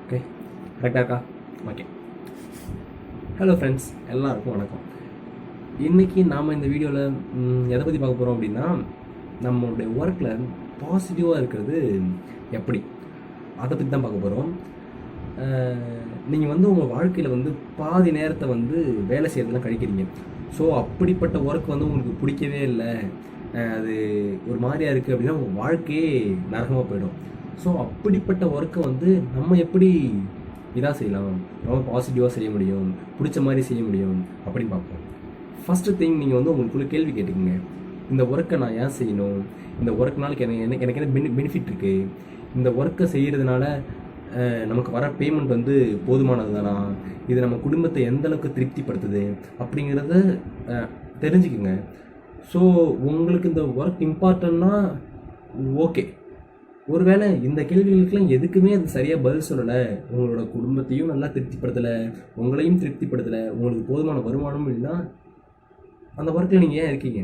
Okay, கரெக்டாக இருக்கா? Okay. Hello friends, எல்லாருக்கும் வணக்கம். இன்றைக்கி நாம் இந்த வீடியோவில் எதை பற்றி பார்க்க போகிறோம் அப்படின்னா, நம்மளுடைய ஒர்க்கில் பாசிட்டிவாக இருக்கிறது எப்படி, அதை பற்றி தான் பார்க்க போகிறோம். நீங்கள் உங்கள் வாழ்க்கையில் பாதி நேரத்தை வேலை செய்கிறதுலாம் கழிக்கிறீங்க. ஸோ அப்படிப்பட்ட ஒர்க் உங்களுக்கு பிடிக்கவே இல்லை, அது ஒரு மாதிரியாக இருக்குது அப்படின்னா உங்கள் வாழ்க்கையே நரகமாக போயிடும். ஸோ அப்படிப்பட்ட ஒர்க்கை நம்ம எப்படி இதாக செய்யலாம், ரொம்ப பாசிட்டிவாக செய்ய முடியும், பிடிச்ச மாதிரி செய்ய முடியும் அப்படின்னு பார்ப்போம். ஃபஸ்ட்டு திங், நீங்கள் உங்களுக்குள்ள கேள்வி கேட்டுக்கோங்க. இந்த ஒர்க்கை நான் ஏன் செய்யணும்? இந்த ஒர்க்னால எனக்கு என்ன பெனிஃபிட் இருக்குது? இந்த ஒர்க்கை செய்கிறதுனால நமக்கு வர பேமெண்ட் போதுமானது தானா? இது நம்ம குடும்பத்தை எந்தளவுக்கு திருப்திப்படுத்துது அப்படிங்கிறத தெரிஞ்சுக்குங்க. ஸோ உங்களுக்கு இந்த ஒர்க் இம்பார்ட்டன்னா ஓகே. ஒருவேளை இந்த கேள்விகளுக்கெல்லாம் எதுக்குமே அது சரியாக பதில் சொல்லலை, உங்களோட குடும்பத்தையும் நல்லா திருப்திப்படுத்தலை, உங்களையும் திருப்திப்படுத்தலை, உங்களுக்கு போதுமான வருமானமும் இல்லைன்னா அந்த ஒர்க்கில் நீங்கள் ஏன் இருக்கீங்க?